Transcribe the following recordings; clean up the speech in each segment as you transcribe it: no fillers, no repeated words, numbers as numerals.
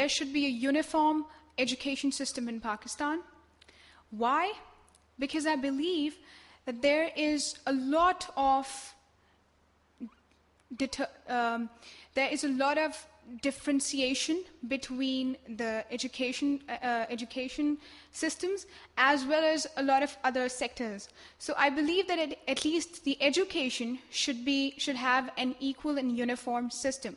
there should be a uniform education system in Pakistan. Why? Because I believe that there is a lot of differentiation between the education systems as well as a lot of other sectors. So I believe that at least the education should have an equal and uniform system.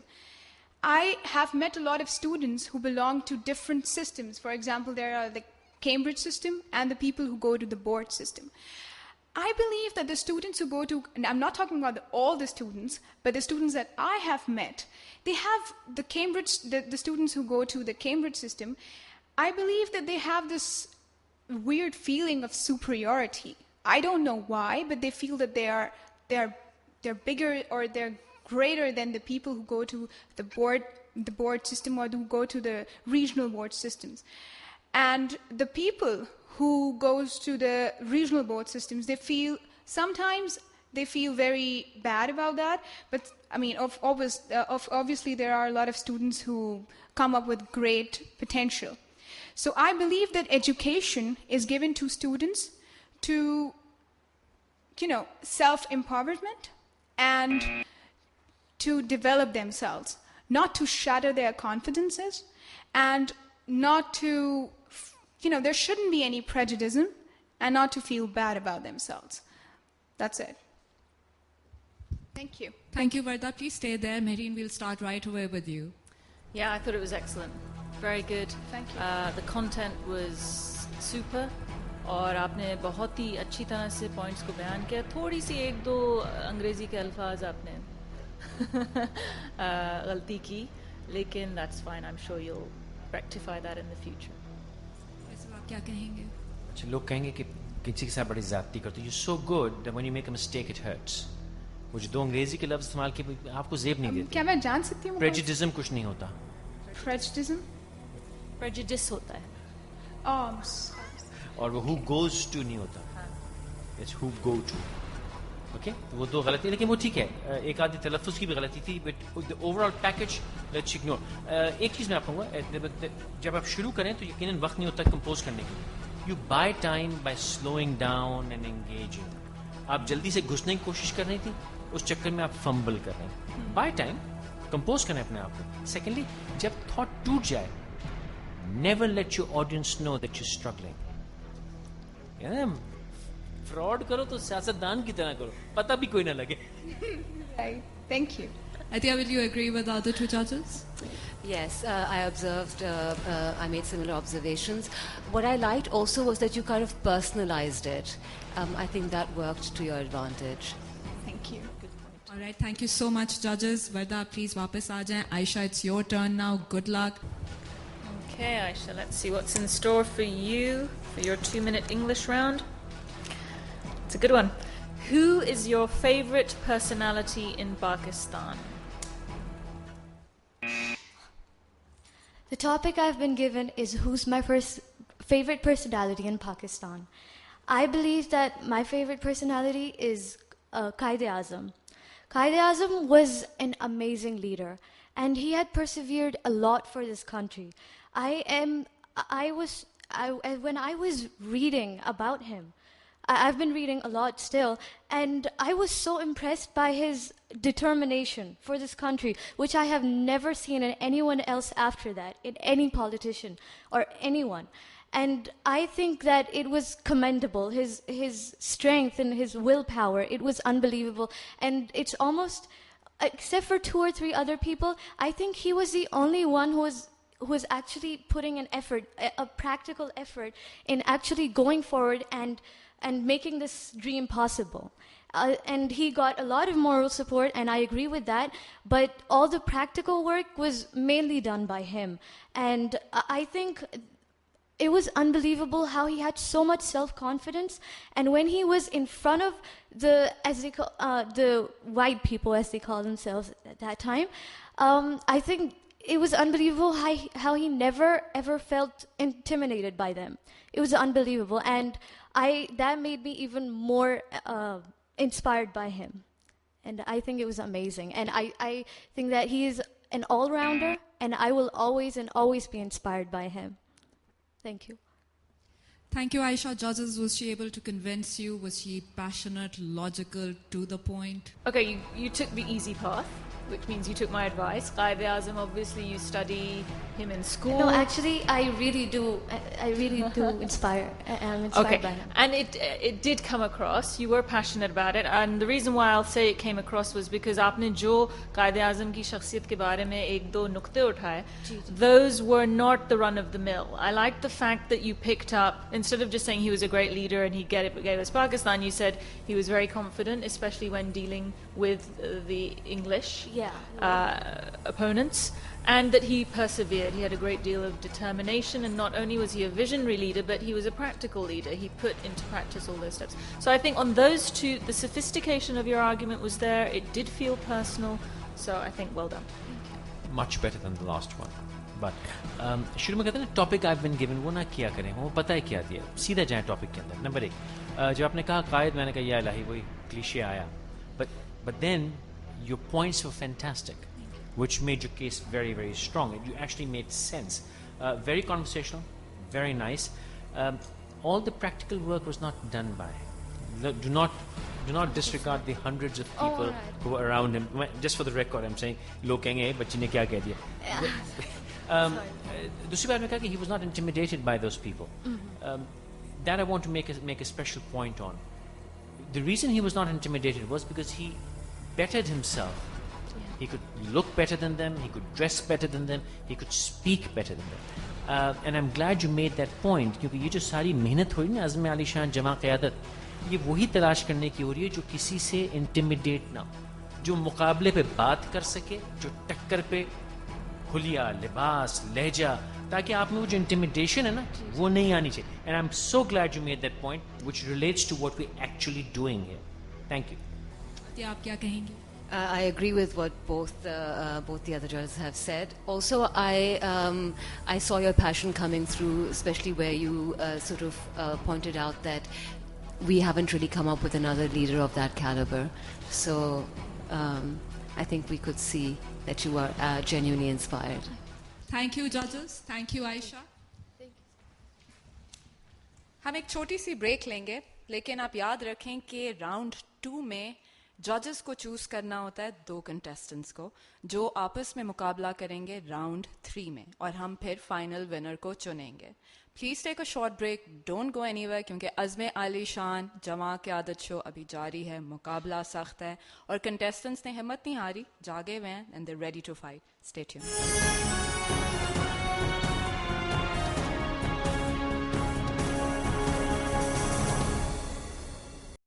I have met a lot of students who belong to different systems. For example, there are the Cambridge system and the people who go to the board system. I believe that the students who go to, and I'm not talking about all the students, but the students that I have met, they have the students who go to the Cambridge system, I believe that they have this weird feeling of superiority. I don't know why, but they feel that they're bigger or they're greater than the people who go to the board system or who go to the regional board systems. And the people who goes to the regional board systems, sometimes they feel very bad about that. But I mean, obviously there are a lot of students who come up with great potential. So I believe that education is given to students to, self-empowerment and to develop themselves, not to shatter their confidences and not to, there shouldn't be any prejudice and not to feel bad about themselves. That's it. Thank you. Thank you, Varda. Please stay there. Mehreen, we'll start right away with you. Yeah, I thought it was excellent. Very good. Thank you. The content was super. और आपने बहुत ही अच्छी तरह से points को बयान किया. थोड़ी सी एक दो अंग्रेजी के अल्फाज आपने गलती की, लेकिन that's fine. I'm sure you'll rectify that in the future. आप क्या कहेंगे? अच्छा, लोग कहेंगे कि किसी के साथ बड़ी ज़्यादती करते हो. You're so good that when you make a mistake it hurts. वो जो दो अंग्रेजी के लफ्ज़ इस्तेमाल किए आपको ज़ेब नहीं देती. क्या मैं जान सकती हूँ? Prejudice कुछ नहीं होता. Prejudice होता है. और वो who goes to नहीं होता. It's who go to. Okay? तो वो दो गलती, लेकिन वो ठीक है. एक आधी तलफ़्फ़ुज़ की भी गलती थी, but the overall package let's ignore. एक चीज़ मैं आपको कहूँगा, जब आप शुरू करें तो यकीनन वक्त नहीं होता कंपोज करने के लिए. You buy time by slowing down and engaging. आप जल्दी से घुसने की कोशिश कर रही थी, उस चक्कर में आप फंबल कर रहे हैं. Buy time, कंपोज करें अपने आप को. Secondly, जब थॉट टूट जाए, never let your audience know that you're struggling. Fraud करो तो सियासतदान की तरह करो, पता भी कोई ना लगे. Right. Thank you. Atia, will you agree with the other two judges? Yes, I observed, I made similar observations. What I liked also was that you kind of personalized it. I think that worked to your advantage. Thank you. Good point. All right, thank you so much, judges. Varda, please वापस आ जाएं. Aisha, it's your turn now. Good luck. Okay, Aisha, let's see what's in store for you for your 2-minute English round. It's a good one. Who is your favorite personality in Pakistan? The topic I've been given is who's my favorite personality in Pakistan. I believe that my favorite personality is Qaid-e-Azam. Qaid-e-Azam was an amazing leader, and he had persevered a lot for this country. When I was reading about him, I've been reading a lot still, and I was so impressed by his determination for this country, which I have never seen in anyone else after that, in any politician or anyone. And I think that it was commendable, his strength and his willpower. It was unbelievable. And it's almost, except for 2 or 3 other people, I think he was the only one who was actually putting an effort, a practical effort, in actually going forward and making this dream possible. And he got a lot of moral support, and I agree with that, but all the practical work was mainly done by him. And I think it was unbelievable how he had so much self-confidence, and when he was in front of the white people, as they call themselves at that time, I think it was unbelievable how he never ever felt intimidated by them. It was unbelievable, and that made me even more inspired by him. And I think it was amazing. And I think that he is an all-rounder, and I will always and always be inspired by him. Thank you. Thank you, Aisha. Judges, was she able to convince you? Was she passionate, logical, to the point? Okay, you took the easy path, which means you took my advice. Qaid-e-Azam, obviously you study him in school. No, actually, I really do. I really do inspire. I'm inspired by him. And it did come across. You were passionate about it, and the reason why I'll say it came across was because आपने जो Qaid-e-Azam की शख्सियत के बारे में एक दो नुक्ते उठाए, those were not the run of the mill. I liked the fact that you picked up, instead of just saying he was a great leader and he gave us Pakistan, you said he was very confident, especially when dealing with the English opponents, and that he persevered. He had a great deal of determination, and not only was he a visionary leader, but he was a practical leader. He put into practice all those steps. So I think on those two, the sophistication of your argument was there. It did feel personal. So I think well done. Much better than the last one. But शुरू में कहते हैं ना, topic I've been given वो ना किया करें, वो पता है क्या दिया, सीधा जाएं टॉपिक के अंदर. नंबर 1, जब आपने कहा कायद, मैंने कहा या इलाही, वही क्लीशे आया. But then your points were fantastic, which made your case very, very strong. You actually made sense. Very conversational, very nice. All the practical work was not done by. Do not disregard the hundreds of people who were around him. Just for the record, I'm saying, लोग कहेंगे बच्ची ने क्या कह दिया. दूसरी बात में कहा कि he was not intimidated by those people. That I want to make a special point on. The reason he was not intimidated was because he bettered himself. He could look better than them, he could dress better than them, he could speak better than them. And I'm glad you made that point, क्योंकि ये जो सारी मेहनत हुई ना अज़्म आलिशान जवान क़यादत, ये वही तलाश करने की हो रही है जो किसी से इंटिमिडेट ना हो, जो मुकाबले पे बात कर सके, जो टक्कर पे हुलिया, लिबास, लहजा, ताकि आप में वो जो इंटिमिडेशन है ना वो नहीं आनी चाहिए. And I'm so glad you made that point, which relates to what we're actually doing here. Thank you. क्या आप क्या कहेंगे? I agree with what both the other judges have said. Also, I saw your passion coming through, especially where you sort of pointed out that we haven't really come up with another leader of that caliber. So I think we could see that you are genuinely inspired. Thank you, judges. Thank you, Aisha. हम एक छोटी सी break लेंगे, लेकिन आप याद रखें कि round 2 में जजेस को चूज करना होता है 2 कंटेस्टेंट्स को, जो आपस में मुकाबला करेंगे राउंड 3 में, और हम फिर फाइनल विनर को चुनेंगे. Please take a short break, don't go anywhere, क्योंकि अज़्म आलिशान जवान क़यादत शो अभी जारी है. मुकाबला सख्त है और कंटेस्टेंट्स ने हिम्मत नहीं हारी, जागे हुए हैं, and they ready to fight. Stay tuned.